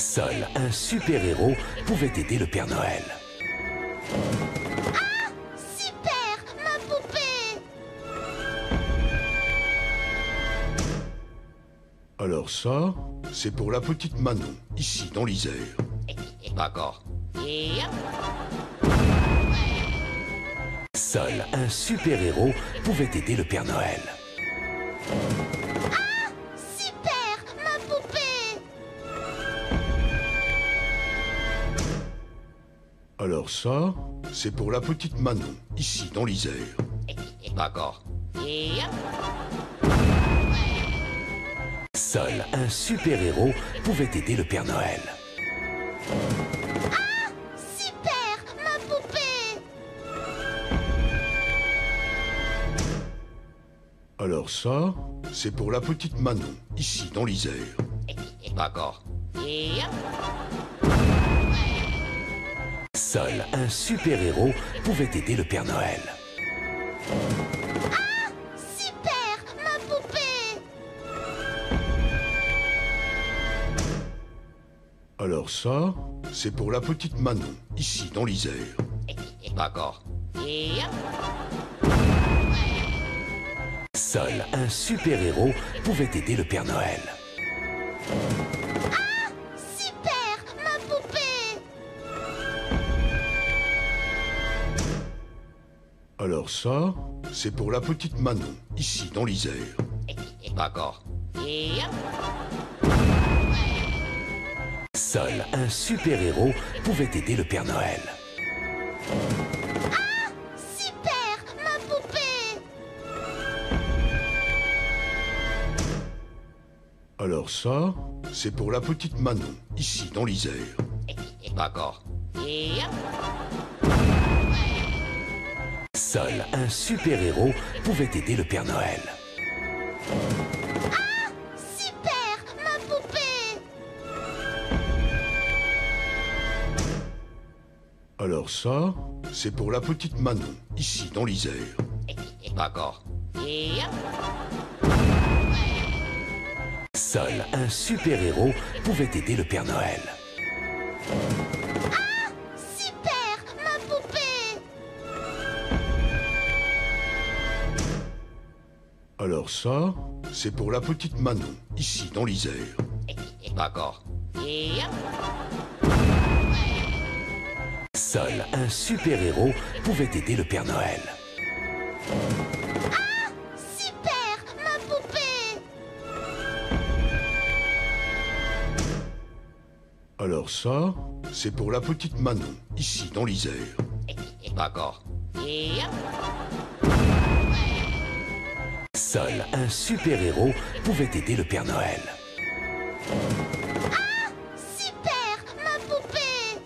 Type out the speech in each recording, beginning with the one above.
Seul un super-héros pouvait aider le Père Noël. Ah! Super! Ma poupée! Alors ça, c'est pour la petite Manon, ici dans l'Isère. D'accord. Seul un super-héros pouvait aider le Père Noël. Ah! Super! Ma poupée! Alors ça, c'est pour la petite Manon, ici dans l'Isère. D'accord. Seul un super-héros pouvait aider le Père Noël. Ah! Super! Ma poupée! Alors ça, c'est pour la petite Manon, ici dans l'Isère. D'accord. Seul un super-héros pouvait aider le Père Noël. Ah! Super! Ma poupée! Alors ça, c'est pour la petite Manon, ici dans l'Isère. D'accord. Seul un super-héros pouvait aider le Père Noël. Ah! Super! Ma poupée! Alors ça, c'est pour la petite Manon, ici dans l'Isère. D'accord. Seul un super-héros pouvait aider le Père Noël. Ah! Super! Ma poupée! Alors ça, c'est pour la petite Manon, ici dans l'Isère. D'accord. Seul un super-héros pouvait aider le Père Noël. Ah! Super! Ma poupée! Alors ça, c'est pour la petite Manon, ici dans l'Isère. D'accord. Seul un super-héros pouvait aider le Père Noël. Ah! Super! Ma poupée! Alors ça, c'est pour la petite Manon, ici dans l'Isère. D'accord. Seul un super-héros pouvait aider le Père Noël. Ah! Super! Ma poupée! Alors ça, c'est pour la petite Manon, ici dans l'Isère. D'accord. Seul un super-héros pouvait aider le Père Noël. Ah! Super! Ma poupée!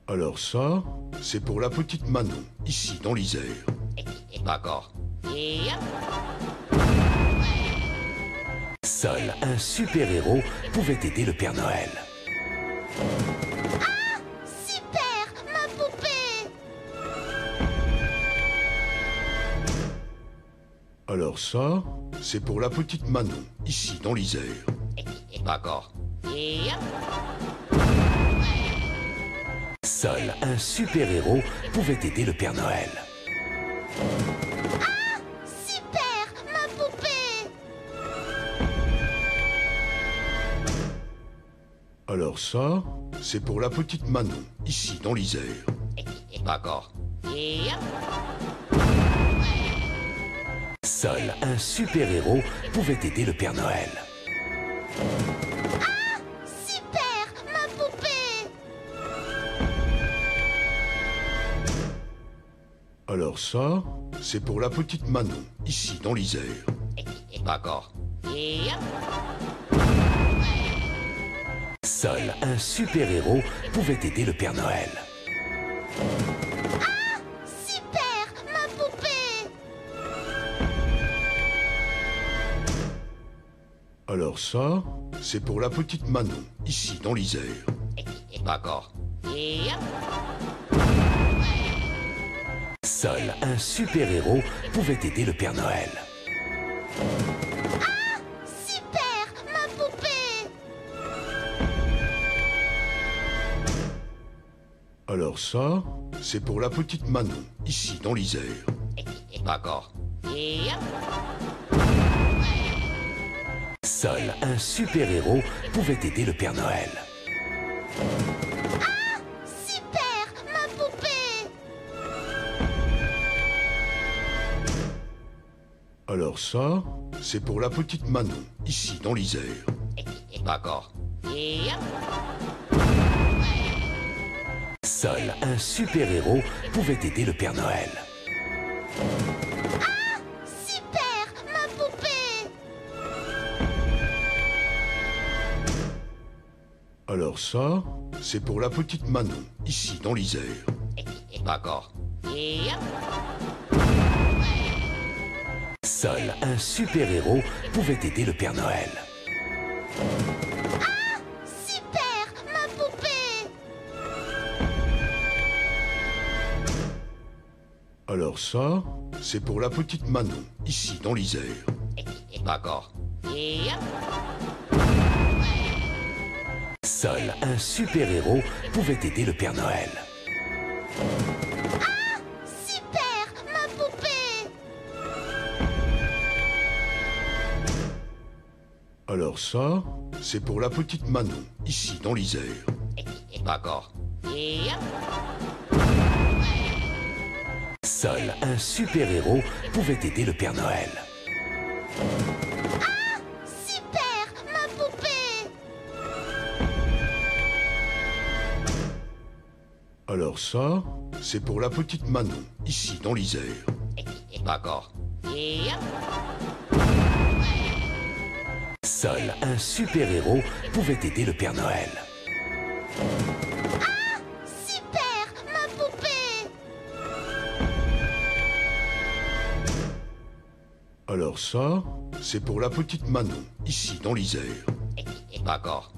Alors ça, c'est pour la petite Manon, ici dans l'Isère. D'accord. Seul un super-héros pouvait aider le Père Noël. Ah! Super! Ma poupée! Alors ça, c'est pour la petite Manon, ici dans l'Isère. D'accord. Seul un super-héros pouvait aider le Père Noël. Ah! Super! Ma poupée! Alors ça, c'est pour la petite Manon, ici dans l'Isère. D'accord. Seul un super-héros pouvait aider le Père Noël. Ah! Super! Ma poupée! Alors ça, c'est pour la petite Manon, ici dans l'Isère. D'accord. Seul un super-héros pouvait aider le Père Noël. Ah! Super! Ma poupée! Alors ça, c'est pour la petite Manon, ici dans l'Isère. D'accord. Seul un super-héros pouvait aider le Père Noël. Ah! Super! Alors ça, c'est pour la petite Manon, ici dans l'Isère. D'accord. Seul un super-héros pouvait aider le Père Noël. Super, ma poupée! Alors ça, c'est pour la petite Manon, ici dans l'Isère. D'accord. Seul un super-héros pouvait aider le Père Noël. Super, ma poupée! Alors ça, c'est pour la petite Manon, ici dans l'Isère. D'accord. Seul un super-héros pouvait aider le Père Noël. Super, ma poupée! Alors ça, c'est pour la petite Manon, ici dans l'Isère. D'accord. Seul un super-héros pouvait aider le Père Noël. Super, ma poupée! Alors ça, c'est pour la petite Manon, ici dans l'Isère. D'accord. Seul un super-héros pouvait aider le Père Noël. Super, ma poupée! Alors ça, c'est pour la petite Manon, ici dans l'Isère. D'accord. Seul un super-héros pouvait aider le Père Noël. Super, ma poupée! Alors ça, c'est pour la petite Manon, ici dans l'Isère. D'accord.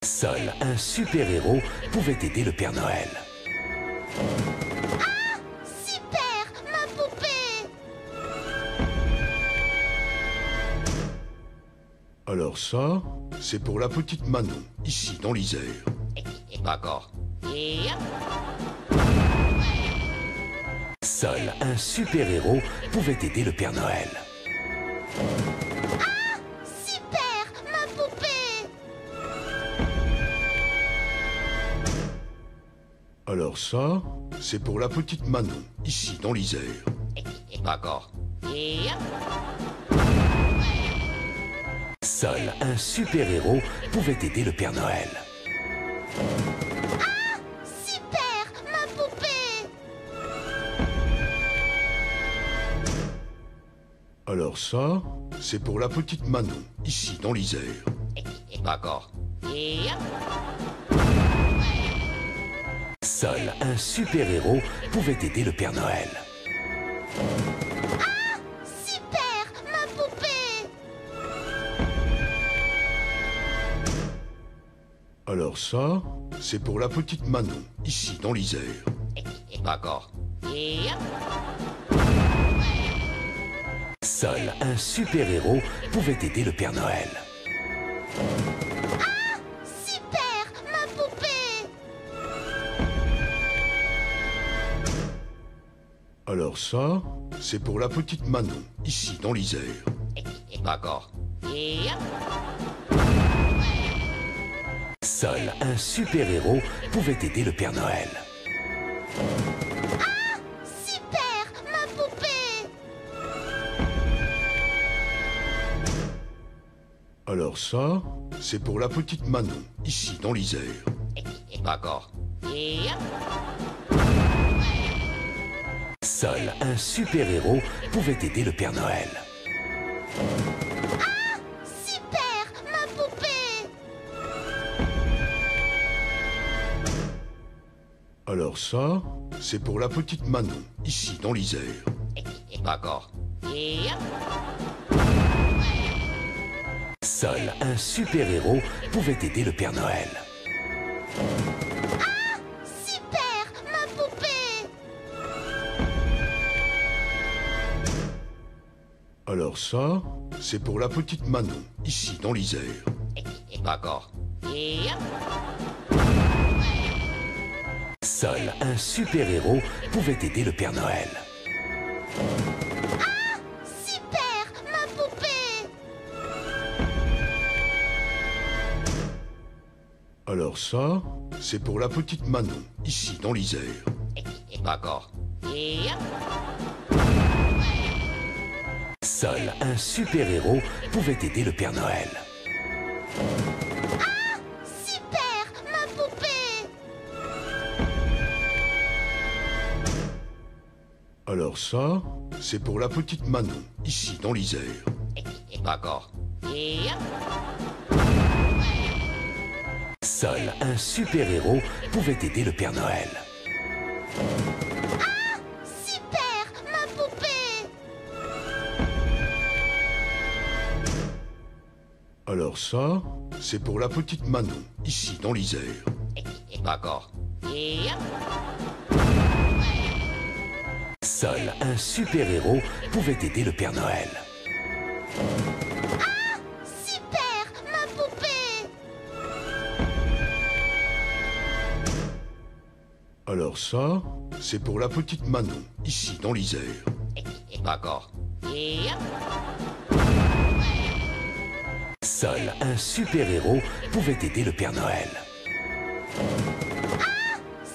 Seul un super-héros pouvait aider le Père Noël. Super, ma poupée! Alors ça, c'est pour la petite Manon, ici dans l'Isère. D'accord. Seul un super-héros pouvait aider le Père Noël. Super, ma poupée! Alors ça, c'est pour la petite Manon, ici dans l'Isère. D'accord. Seul un super-héros pouvait aider le Père Noël. Super, ma poupée! Alors ça, c'est pour la petite Manon, ici dans l'Isère. D'accord. Seul un super-héros pouvait aider le Père Noël. Super, ma poupée! Alors ça, c'est pour la petite Manon, ici dans l'Isère. D'accord. Seul un super-héros pouvait aider le Père Noël. Super, ma poupée! Alors ça, c'est pour la petite Manon, ici dans l'Isère. D'accord. Seul un super-héros pouvait aider le Père Noël. Super, ma poupée! Alors ça, c'est pour la petite Manon, ici dans l'Isère. D'accord. Seul un super-héros pouvait aider le Père Noël. Super, ma poupée! Alors ça, c'est pour la petite Manon, ici dans l'Isère. D'accord. Seul un super-héros pouvait aider le Père Noël. Super, ma poupée! Alors ça, c'est pour la petite Manon, ici dans l'Isère. D'accord. Seul un super-héros pouvait aider le Père Noël. Super, ma poupée! Alors ça, c'est pour la petite Manon, ici dans l'Isère. D'accord. Seul un super-héros pouvait aider le Père Noël. Super, ma poupée! Alors ça, c'est pour la petite Manon, ici dans l'Isère. D'accord. Seul un super-héros pouvait aider le Père Noël. Super, ma poupée! Alors ça, c'est pour la petite Manon, ici dans l'Isère. D'accord. Seul un super-héros pouvait aider le Père Noël. Super, ma poupée! Alors ça, c'est pour la petite Manon, ici dans l'Isère. D'accord. Seul un super-héros pouvait aider le Père Noël.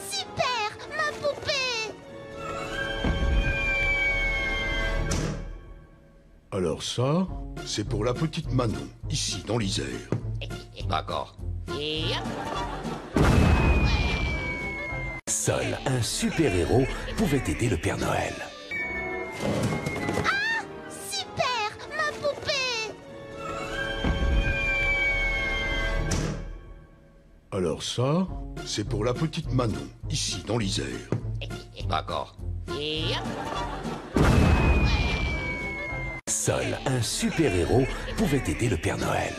Super, ma poupée! Alors ça, c'est pour la petite Manon, ici dans l'Isère. D'accord. Seul un super-héros pouvait aider le Père Noël. Super, ma poupée! Alors ça, c'est pour la petite Manon, ici dans l'Isère. D'accord. Seul un super-héros pouvait aider le Père Noël.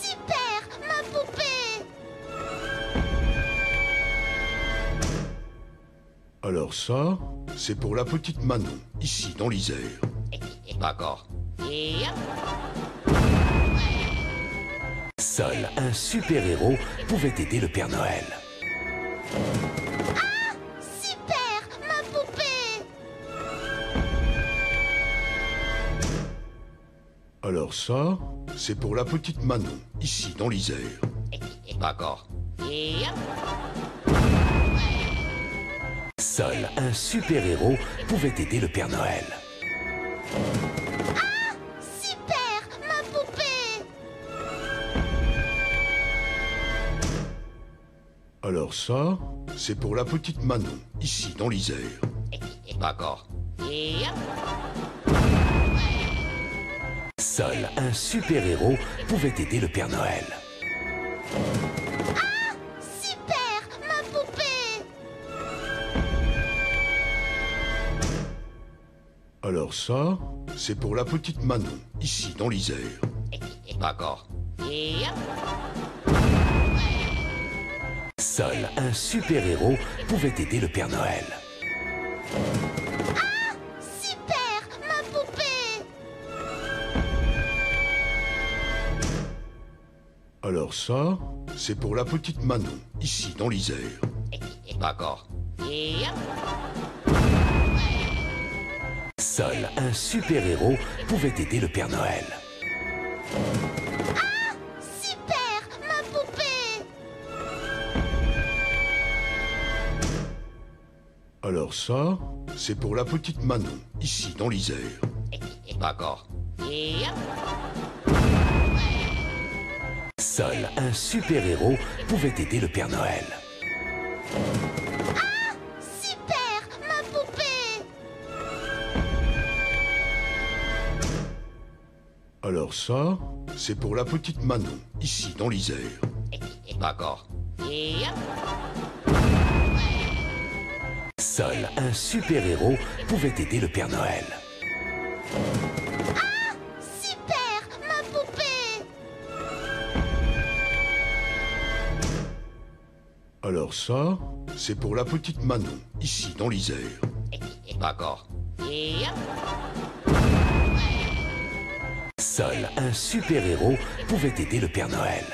Super, ma poupée! Alors ça, c'est pour la petite Manon, ici dans l'Isère. D'accord. Seul un super-héros pouvait aider le Père Noël. Super, ma poupée! Alors ça, c'est pour la petite Manon, ici dans l'Isère. D'accord. Seul un super-héros pouvait aider le Père Noël. Super, ma poupée! Alors ça, c'est pour la petite Manon, ici dans l'Isère. D'accord. Seul un super-héros pouvait aider le Père Noël. Super, ma poupée! Alors ça, c'est pour la petite Manon, ici dans l'Isère. D'accord. Seul un super-héros pouvait aider le Père Noël. Super, ma poupée! Alors ça, c'est pour la petite Manon, ici dans l'Isère. D'accord. Seul un super-héros pouvait aider le Père Noël. Super, ma poupée! Alors ça, c'est pour la petite Manon, ici dans l'Isère. D'accord. Seul un super-héros pouvait aider le Père Noël. Super, ma poupée! Alors ça, c'est pour la petite Manon, ici dans l'Isère. D'accord. Seul un super-héros pouvait aider le Père Noël. Super, ma poupée! Alors ça, c'est pour la petite Manon, ici dans l'Isère. D'accord. Seul un super-héros pouvait aider le Père Noël.